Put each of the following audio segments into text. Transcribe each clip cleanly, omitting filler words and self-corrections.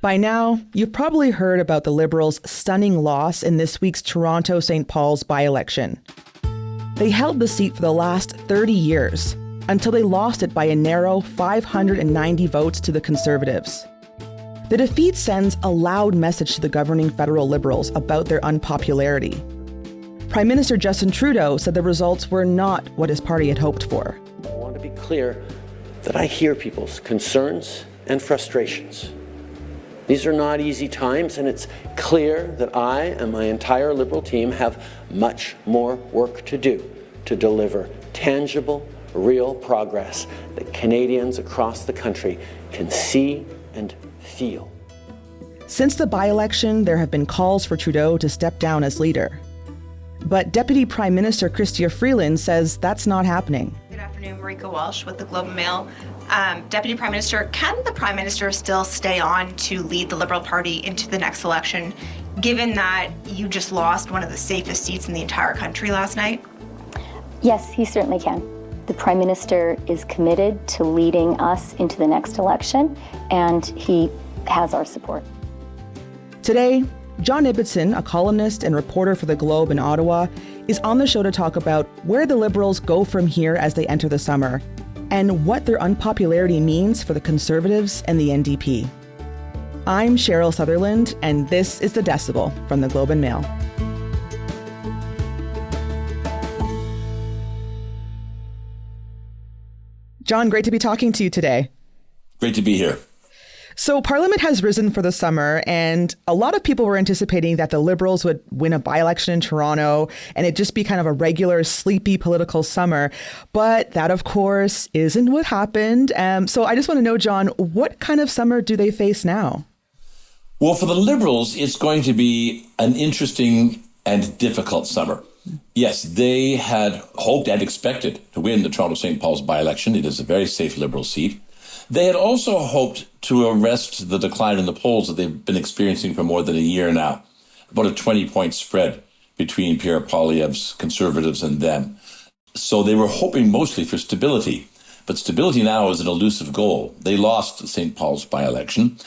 By now, you've probably heard about the Liberals' stunning loss in this week's Toronto-St. Paul's by-election. They held the seat for the last 30 years, until they lost it by a narrow 590 votes to the Conservatives. The defeat sends a loud message to the governing federal Liberals about their unpopularity. Prime Minister Justin Trudeau said the results were not what his party had hoped for. I want to be clear that I hear people's concerns and frustrations. These are not easy times, and it's clear that I and my entire Liberal team have much more work to do to deliver tangible, real progress that Canadians across the country can see and feel. Since the by-election, there have been calls for Trudeau to step down as leader. But Deputy Prime Minister Chrystia Freeland says that's not happening. Good afternoon, Marika Walsh with the Globe and Mail. Deputy Prime Minister, can the Prime Minister still stay on to lead the Liberal Party into the next election, given that you just lost one of the safest seats in the entire country last night? Yes, he certainly can. The Prime Minister is committed to leading us into the next election, and he has our support. Today, John Ibbitson, a columnist and reporter for the Globe in Ottawa, is on the show to talk about where the Liberals go from here as they enter the summer, and what their unpopularity means for the Conservatives and the NDP. I'm Cheryl Sutherland, and this is The Decibel from the Globe and Mail. John, great to be talking to you today. Great to be here. So Parliament has risen for the summer, and a lot of people were anticipating that the Liberals would win a by-election in Toronto and it'd just be kind of a regular, sleepy political summer. But that, of course, isn't what happened. So I just want to know, John, what kind of summer do they face now? Well, for the Liberals, it's going to be an interesting and difficult summer. Yes, they had hoped and expected to win the Toronto-St. Paul's by-election. It is a very safe Liberal seat. They had also hoped to arrest the decline in the polls that they've been experiencing for more than a year now, about a 20-point spread between Pierre Poilievre's Conservatives and them. So they were hoping mostly for stability, but stability now is an elusive goal. They lost the St. Paul's by-election,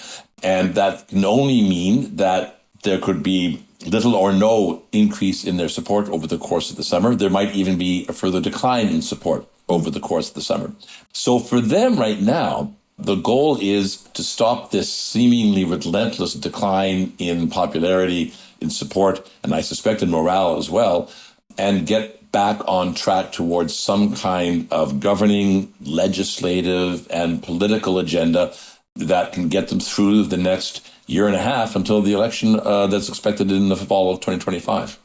and that can only mean that there could be little or no increase in their support over the course of the summer. There might even be a further decline in support over the course of the summer. So for them right now, the goal is to stop this seemingly relentless decline in popularity, in support, and I suspect in morale as well, and get back on track towards some kind of governing, legislative, and political agenda that can get them through the next year and a half until the election that's expected in the fall of 2025.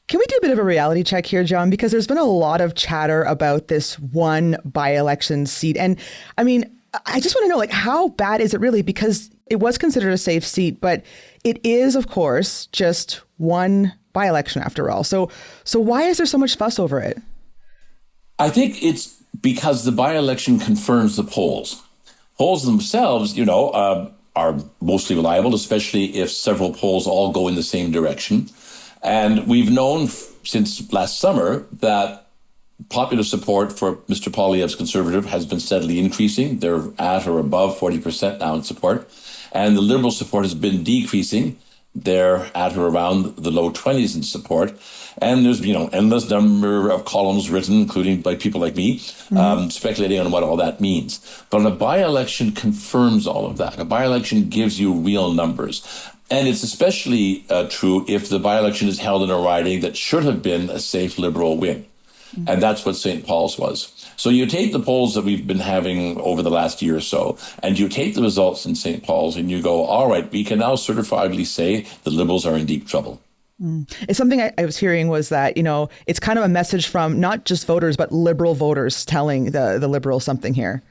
Can we do a bit of a reality check here, John? Because there's been a lot of chatter about this one by-election seat. And I mean, I just want to know, like, how bad is it really? Because it was considered a safe seat, but it is, of course, just one by-election after all. So why is there so much fuss over it? I think it's because the by-election confirms the polls. Polls themselves, are mostly reliable, especially if several polls all go in the same direction. And we've known since last summer that popular support for Mr. Poilievre's Conservative has been steadily increasing. They're at or above 40% now in support. And the Liberal support has been decreasing. They're at or around the low 20s in support. And there's, endless number of columns written, including by people like me, speculating on what all that means. But a by-election confirms all of that. A by-election gives you real numbers. And it's especially true if the by-election is held in a riding that should have been a safe Liberal win. And that's what St. Paul's was. So you take the polls that we've been having over the last year or so, and you take the results in St. Paul's, and you go, all right, we can now certifiably say the Liberals are in deep trouble. It's something I was hearing was that, it's kind of a message from not just voters, but Liberal voters telling the Liberals something here.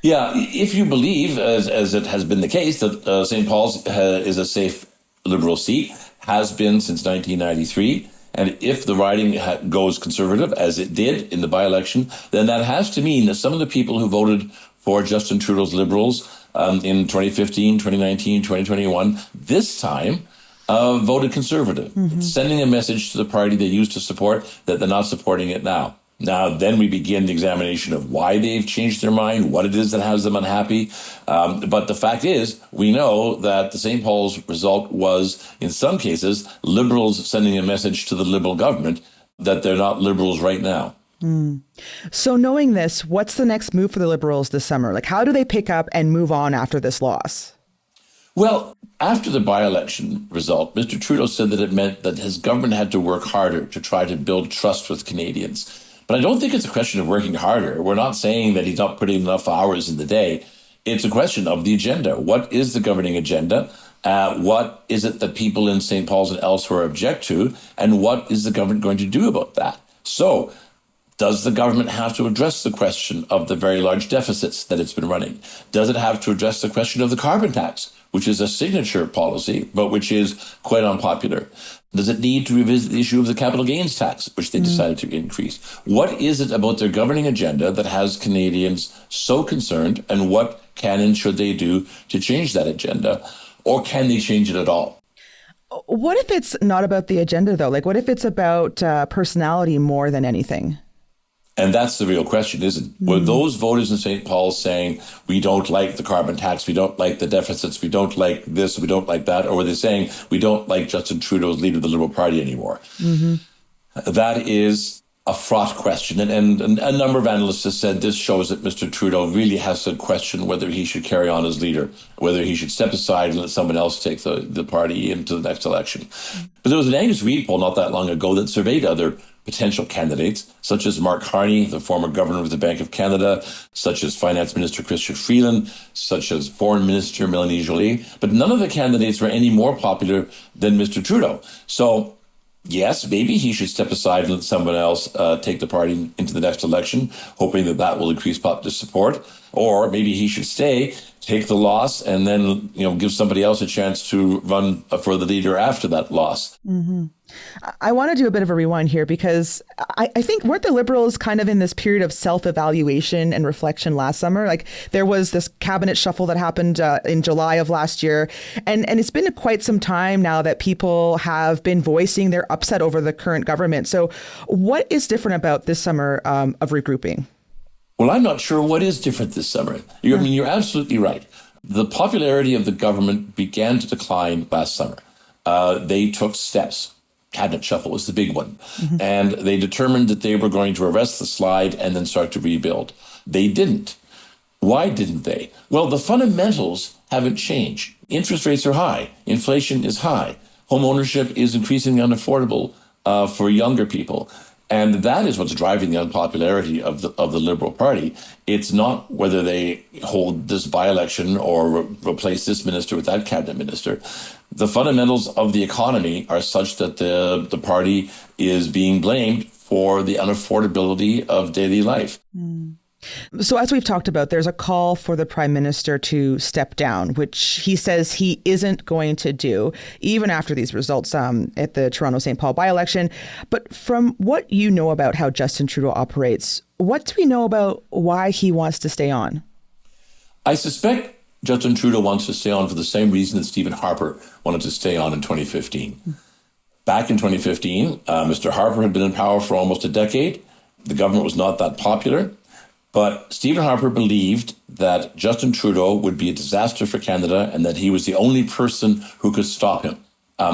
Yeah, if you believe, as it has been the case, that St. Paul's is a safe Liberal seat, has been since 1993, and if the riding goes Conservative, as it did in the by-election, then that has to mean that some of the people who voted for Justin Trudeau's Liberals in 2015, 2019, 2021, this time voted Conservative, sending a message to the party they used to support that they're not supporting it now. Now, then we begin the examination of why they've changed their mind, what it is that has them unhappy. But the fact is, we know that the St. Paul's result was, in some cases, Liberals sending a message to the Liberal government that they're not Liberals right now. So knowing this, what's the next move for the Liberals this summer? Like, how do they pick up and move on after this loss? Well, after the by-election result, Mr. Trudeau said that it meant that his government had to work harder to try to build trust with Canadians. But I don't think it's a question of working harder. We're not saying that he's not putting enough hours in the day. It's a question of the agenda. What is the governing agenda? What is it that people in St. Paul's and elsewhere object to? And what is the government going to do about that? So, does the government have to address the question of the very large deficits that it's been running? Does it have to address the question of the carbon tax, which is a signature policy, but which is quite unpopular? Does it need to revisit the issue of the capital gains tax, which they decided to increase? What is it about their governing agenda that has Canadians so concerned, and what can and should they do to change that agenda? Or can they change it at all? What if it's not about the agenda, though? Like, what if it's about personality more than anything? And that's the real question, isn't it? Were those voters in St. Paul's saying, we don't like the carbon tax, we don't like the deficits, we don't like this, we don't like that? Or were they saying, we don't like Justin Trudeau as leader of the Liberal Party anymore? That is a fraught question. And a number of analysts have said this shows that Mr. Trudeau really has to question whether he should carry on as leader, whether he should step aside and let someone else take the party into the next election. But there was an Angus Reid poll not that long ago that surveyed other potential candidates, such as Mark Carney, the former governor of the Bank of Canada, such as Finance Minister Chrystia Freeland, such as Foreign Minister Melanie Joly. But none of the candidates were any more popular than Mr. Trudeau. So, yes, maybe he should step aside and let someone else take the party into the next election, hoping that that will increase popular support. Or maybe he should stay, take the loss, and then give somebody else a chance to run for the leader after that loss. I want to do a bit of a rewind here because I think weren't the Liberals kind of in this period of self-evaluation and reflection last summer? Like there was this cabinet shuffle that happened in July of last year. And it's been quite some time now that people have been voicing their upset over the current government. So what is different about this summer of regrouping? Well, I'm not sure what is different this summer. You're absolutely right. The popularity of the government began to decline last summer. They took steps. Cabinet shuffle was the big one. And they determined that they were going to arrest the slide and then start to rebuild. They didn't. Why didn't they? Well, the fundamentals haven't changed. Interest rates are high. Inflation is high. Home ownership is increasingly unaffordable for younger people. And that is what's driving the unpopularity of the Liberal Party. It's not whether they hold this by-election or replace this minister with that cabinet minister. The fundamentals of the economy are such that the party is being blamed for the unaffordability of daily life. So as we've talked about, there's a call for the Prime Minister to step down, which he says he isn't going to do, even after these results at the Toronto-St. Paul by-election. But from what you know about how Justin Trudeau operates, what do we know about why he wants to stay on? I suspect Justin Trudeau wants to stay on for the same reason that Stephen Harper wanted to stay on in 2015. Back in 2015, Mr. Harper had been in power for almost a decade. The government was not that popular. But Stephen Harper believed that Justin Trudeau would be a disaster for Canada and that he was the only person who could stop him.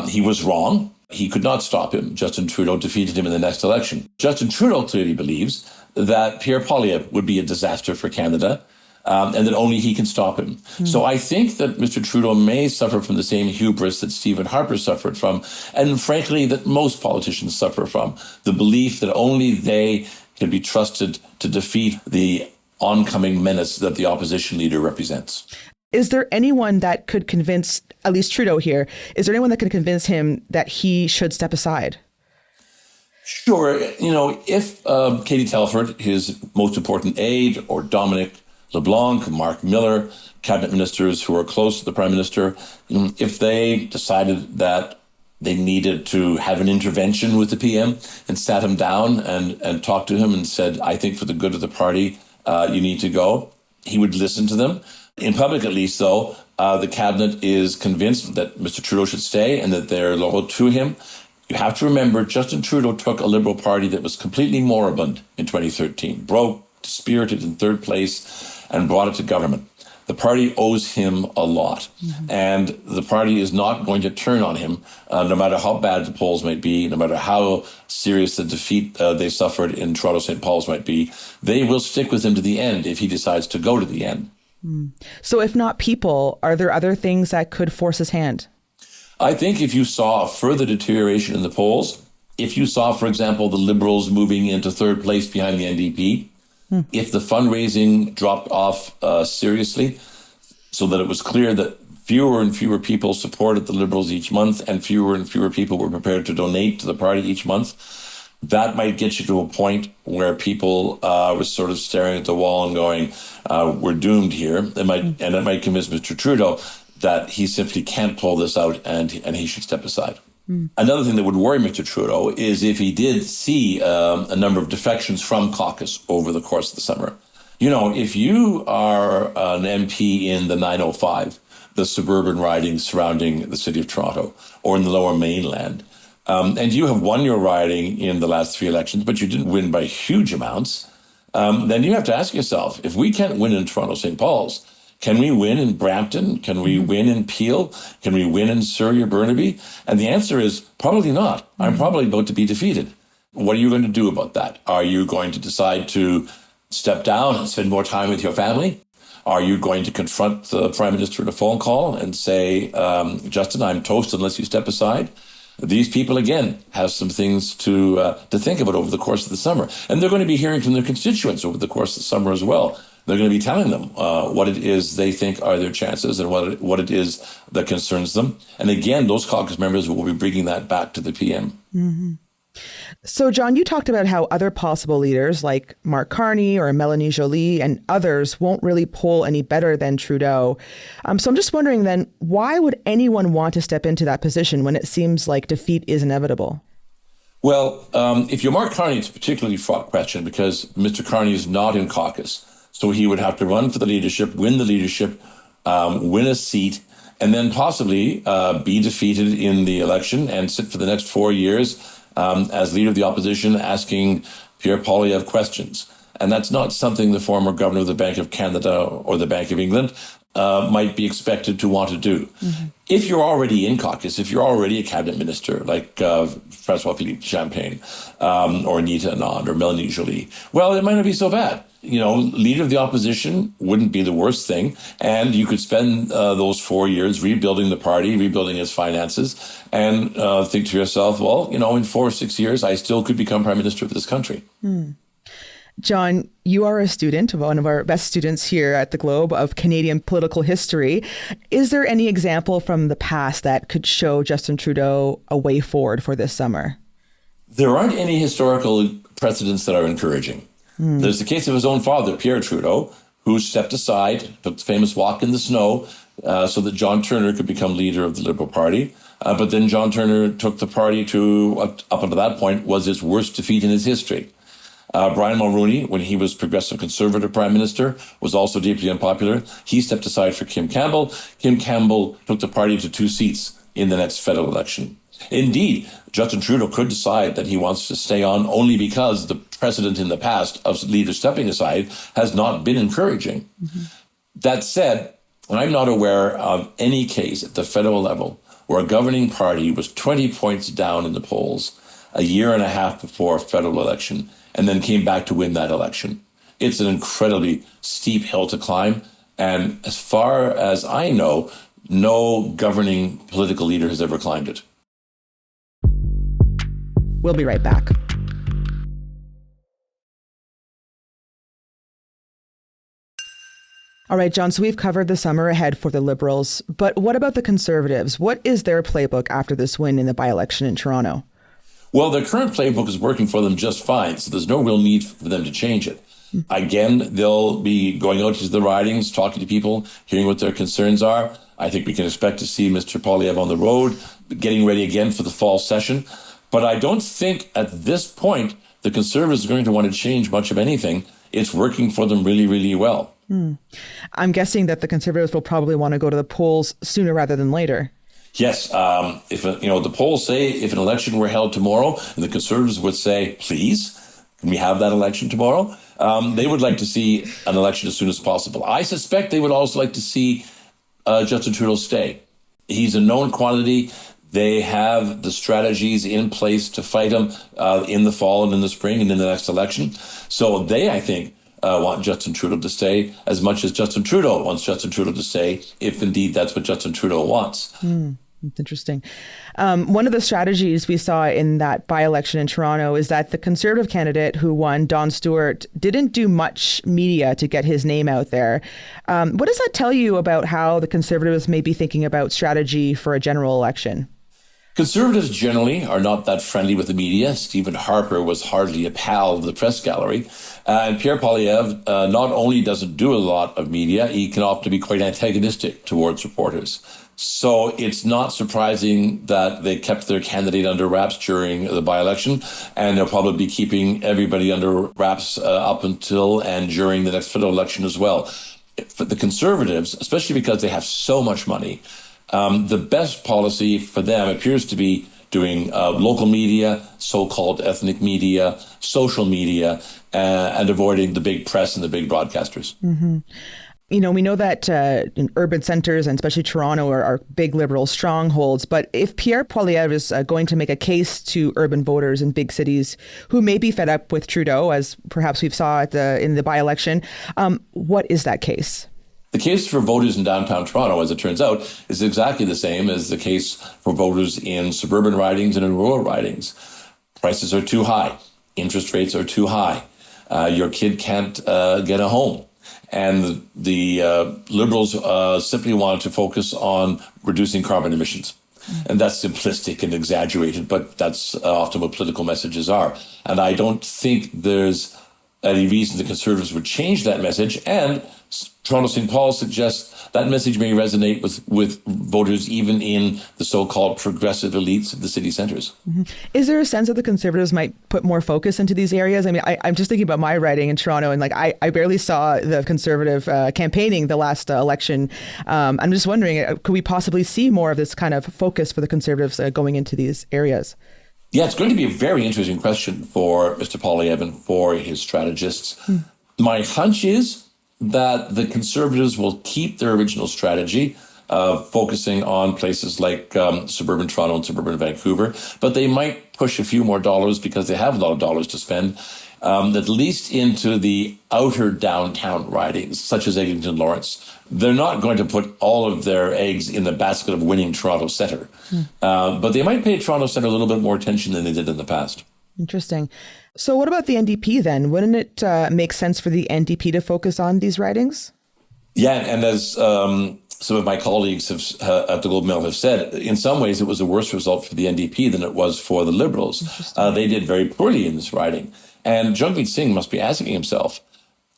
He was wrong. He could not stop him. Justin Trudeau defeated him in the next election. Justin Trudeau clearly believes that Pierre Poilievre would be a disaster for Canada and that only he can stop him. So I think that Mr. Trudeau may suffer from the same hubris that Stephen Harper suffered from, and frankly, that most politicians suffer from, the belief that only they can be trusted to defeat the oncoming menace that the opposition leader represents. Is there anyone that could convince, at least Trudeau here, is there anyone that could convince him that he should step aside? Sure. If Katie Telford, his most important aide, or Dominic LeBlanc, Mark Miller, cabinet ministers who are close to the Prime Minister, if they decided that they needed to have an intervention with the PM and sat him down and talked to him and said, I think for the good of the party, you need to go. He would listen to them. In public, at least, though, the cabinet is convinced that Mr. Trudeau should stay and that they're loyal to him. You have to remember, Justin Trudeau took a Liberal Party that was completely moribund in 2013, broke, dispirited in third place, and brought it to government. The party owes him a lot, and the party is not going to turn on him, no matter how bad the polls might be, no matter how serious the defeat they suffered in Toronto St. Paul's might be. They will stick with him to the end if he decides to go to the end. So if not people, are there other things that could force his hand? I think if you saw a further deterioration in the polls, if you saw, for example, the Liberals moving into third place behind the NDP, if the fundraising dropped off seriously, so that it was clear that fewer and fewer people supported the Liberals each month and fewer people were prepared to donate to the party each month, that might get you to a point where people were sort of staring at the wall and going, we're doomed here. And it might convince Mr. Trudeau that he simply can't pull this out and he should step aside. Another thing that would worry Mr. Trudeau is if he did see a number of defections from caucus over the course of the summer. You know, if you are an MP in the 905, the suburban ridings surrounding the city of Toronto, or in the Lower Mainland, and you have won your riding in the last 3 elections, but you didn't win by huge amounts, then you have to ask yourself, if we can't win in Toronto St. Paul's, can we win in Brampton? Can we win in Peel? Can we win in Surrey or Burnaby? And the answer is probably not. I'm probably about to be defeated. What are you going to do about that? Are you going to decide to step down and spend more time with your family? Are you going to confront the Prime Minister in a phone call and say, Justin, I'm toast unless you step aside? These people, again, have some things to think about over the course of the summer. And they're going to be hearing from their constituents over the course of the summer as well. They're going to be telling them what it is they think are their chances and what it is that concerns them. And again, those caucus members will be bringing that back to the PM. So, John, you talked about how other possible leaders like Mark Carney or Melanie Joly and others won't really poll any better than Trudeau. So I'm just wondering then, why would anyone want to step into that position when it seems like defeat is inevitable? Well, if you're Mark Carney, it's a particularly fraught question because Mr. Carney is not in caucus. So he would have to run for the leadership, win a seat, and then possibly be defeated in the election and sit for the next 4 years as leader of the opposition, asking Pierre Poilievre questions. And that's not something the former governor of the Bank of Canada or the Bank of England might be expected to want to do. If you're already in caucus, if you're already a cabinet minister like François-Philippe Champagne or Anita Anand or Melanie Joly, well, it might not be so bad. You know, leader of the opposition wouldn't be the worst thing. And you could spend those 4 years rebuilding the party, rebuilding its finances, and think to yourself, well, you know, in 4 or 6 years, I still could become prime minister of this country. John, you are a student, one of our best students here at the Globe of Canadian political history. Is there any example from the past that could show Justin Trudeau a way forward for this summer? There aren't any historical precedents that are encouraging. There's the case of his own father, Pierre Trudeau, who stepped aside, took the famous walk in the snow so that John Turner could become leader of the Liberal Party. But then John Turner took the party to, up until that point, was its worst defeat in his history. Brian Mulroney, when he was Progressive Conservative Prime Minister, was also deeply unpopular. He stepped aside for Kim Campbell. Kim Campbell took the party to 2 seats in the next federal election. Indeed, Justin Trudeau could decide that he wants to stay on only because the precedent in the past of leaders stepping aside has not been encouraging. That said, I'm not aware of any case at the federal level where a governing party was 20 points down in the polls a year and a half before a federal election and then came back to win that election. It's an incredibly steep hill to climb. And as far as I know, no governing political leader has ever climbed it. We'll be right back. All right, John, so we've covered the summer ahead for the Liberals, but what about the Conservatives? What is their playbook after this win in the by-election in Toronto? Well, their current playbook is working for them just fine, so there's no real need for them to change it. Again, they'll be going out to the ridings, talking to people, hearing what their concerns are. I think we can expect to see Mr. Poilievre on the road, getting ready again for the fall session. But I don't think at this point the Conservatives are going to want to change much of anything. It's working for them really, really well. I'm guessing that the Conservatives will probably want to go to the polls sooner rather than later. Yes, if the polls say if an election were held tomorrow, and the Conservatives would say, please, can we have that election tomorrow? They would like to see an election as soon as possible. I suspect they would also like to see Justin Trudeau stay. He's a known quantity. They have the strategies in place to fight him in the fall and in the spring and in the next election. So they, I think, want Justin Trudeau to stay as much as Justin Trudeau wants Justin Trudeau to stay, if indeed that's what Justin Trudeau wants. That's interesting. One of the strategies we saw in that by-election in Toronto is that the Conservative candidate who won, Don Stewart, didn't do much media to get his name out there. What does that tell you about how the Conservatives may be thinking about strategy for a general election? Conservatives generally are not that friendly with the media. Stephen Harper was hardly a pal of the press gallery. And Pierre Poilievre not only doesn't do a lot of media, he can often be quite antagonistic towards reporters. So it's not surprising that they kept their candidate under wraps during the by-election, and they'll probably be keeping everybody under wraps up until and during the next federal election as well. For the Conservatives, especially because they have so much money, the best policy for them appears to be doing local media, so-called ethnic media, social media, and avoiding the big press and the big broadcasters. Mm-hmm. We know that in urban centers, and especially Toronto, are big Liberal strongholds. But if Pierre Poilievre is going to make a case to urban voters in big cities who may be fed up with Trudeau, as perhaps we saw in the by-election, what is that case? The case for voters in downtown Toronto, as it turns out, is exactly the same as the case for voters in suburban ridings and in rural ridings. Prices are too high. Interest rates are too high. Your kid can't get a home. And the Liberals simply want to focus on reducing carbon emissions. And that's simplistic and exaggerated, but that's often what political messages are. And I don't think there's any reason the Conservatives would change that message. And Toronto St. Paul suggests that message may resonate with voters even in the so-called progressive elites of the city centres. Mm-hmm. Is there a sense that the Conservatives might put more focus into these areas? I mean, I'm just thinking about my riding in Toronto, and I barely saw the Conservative campaigning the last election. I'm just wondering, could we possibly see more of this kind of focus for the Conservatives going into these areas? Yeah, it's going to be a very interesting question for Mr. Poilievre and for his strategists. My hunch is that the Conservatives will keep their original strategy of focusing on places like suburban Toronto and suburban Vancouver, but they might push a few more dollars because they have a lot of dollars to spend, at least into the outer downtown ridings, such as Eglinton Lawrence. They're not going to put all of their eggs in the basket of winning Toronto Centre, but they might pay Toronto Centre a little bit more attention than they did in the past. Interesting. So what about the NDP then? Wouldn't it make sense for the NDP to focus on these ridings? Yeah, and as some of my colleagues at the Globe Mail have said, in some ways it was a worse result for the NDP than it was for the Liberals. They did very poorly in this riding. And Jagmeet Singh must be asking himself,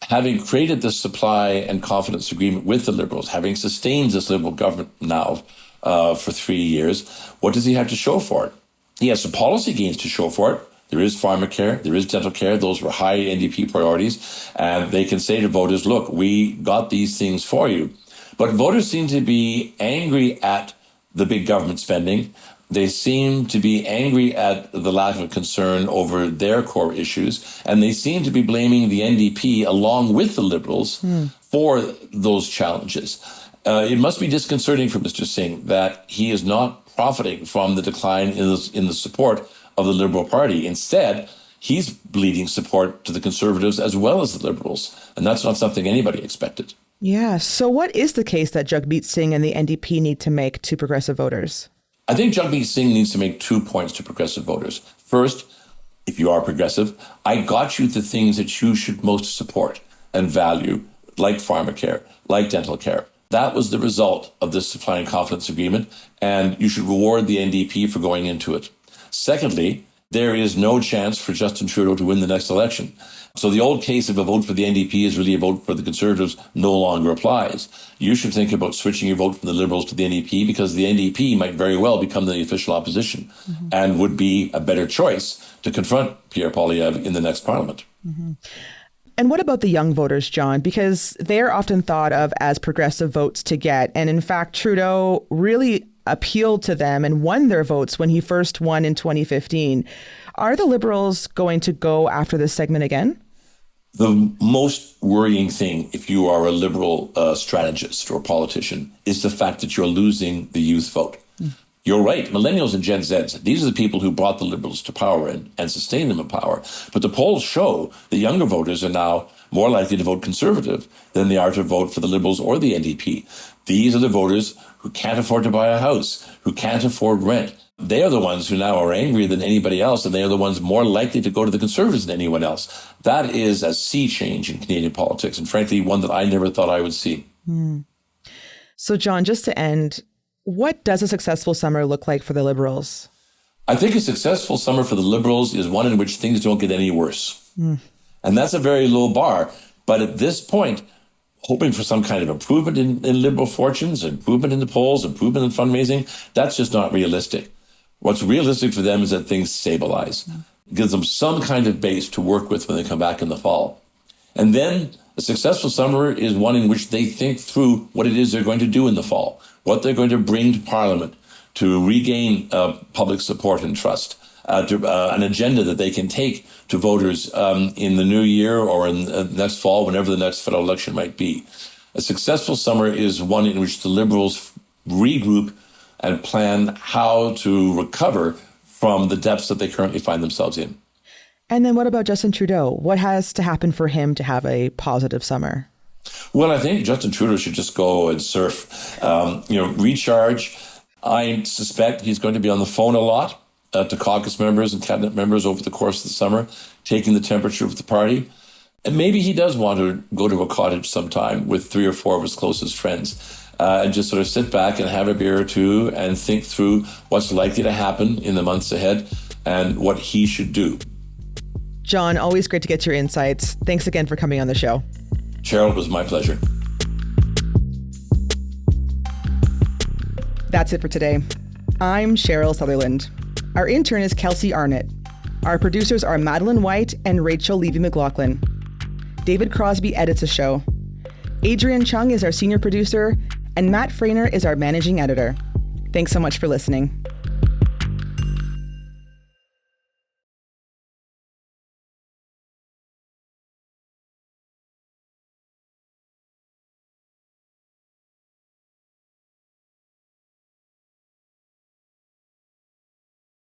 having created this supply and confidence agreement with the Liberals, having sustained this Liberal government now for 3 years, what does he have to show for it? He has some policy gains to show for it. There is pharmacare, there is dental care. Those were high NDP priorities. And they can say to voters, look, we got these things for you. But voters seem to be angry at the big government spending. They seem to be angry at the lack of concern over their core issues. And they seem to be blaming the NDP along with the Liberals for those challenges. It must be disconcerting for Mr. Singh that he is not profiting from the decline in the support of the Liberal Party. Instead, he's bleeding support to the Conservatives as well as the Liberals. And that's not something anybody expected. Yeah. So what is the case that Jagmeet Singh and the NDP need to make to progressive voters? I think Jagmeet Singh needs to make 2 points to progressive voters. First, if you are progressive, I got you the things that you should most support and value, like pharmacare, like dental care. That was the result of this supply and confidence agreement, and you should reward the NDP for going into it. Secondly, there is no chance for Justin Trudeau to win the next election. So the old case of a vote for the NDP is really a vote for the Conservatives no longer applies. You should think about switching your vote from the Liberals to the NDP because the NDP might very well become the official opposition and would be a better choice to confront Pierre Poilievre in the next parliament. And what about the young voters, John? Because they're often thought of as progressive votes to get. And in fact, Trudeau really appealed to them and won their votes when he first won in 2015. Are the Liberals going to go after this segment again? The most worrying thing, if you are a Liberal strategist or politician, is the fact that you're losing the youth vote. You're right. Millennials and Gen Zs, these are the people who brought the Liberals to power and sustained them in power. But the polls show the younger voters are now more likely to vote Conservative than they are to vote for the Liberals or the NDP. These are the voters who can't afford to buy a house, who can't afford rent. They are the ones who now are angrier than anybody else, and they are the ones more likely to go to the Conservatives than anyone else. That is a sea change in Canadian politics, and frankly, one that I never thought I would see. So, John, just to end, what does a successful summer look like for the Liberals? I think a successful summer for the Liberals is one in which things don't get any worse. And that's a very low bar. But at this point, hoping for some kind of improvement in Liberal fortunes, improvement in the polls, improvement in fundraising, that's just not realistic. What's realistic for them is that things stabilize. It gives them some kind of base to work with when they come back in the fall. And then a successful summer is one in which they think through what it is they're going to do in the fall, what they're going to bring to Parliament to regain public support and trust, an agenda that they can take to voters in the new year or in the next fall, whenever the next federal election might be. A successful summer is one in which the Liberals regroup and plan how to recover from the depths that they currently find themselves in. And then what about Justin Trudeau? What has to happen for him to have a positive summer? Well, I think Justin Trudeau should just go and surf, recharge. I suspect he's going to be on the phone a lot to caucus members and cabinet members over the course of the summer, taking the temperature of the party. And maybe he does want to go to a cottage sometime with 3 or 4 of his closest friends and just sort of sit back and have a beer or two and think through what's likely to happen in the months ahead and what he should do. John, always great to get your insights. Thanks again for coming on the show. Cheryl, it was my pleasure. That's it for today. I'm Cheryl Sutherland. Our intern is Kelsey Arnott. Our producers are Madeline White and Rachel Levy-McLaughlin. David Crosby edits the show. Adrian Chung is our senior producer, and Matt Frainer is our managing editor. Thanks so much for listening.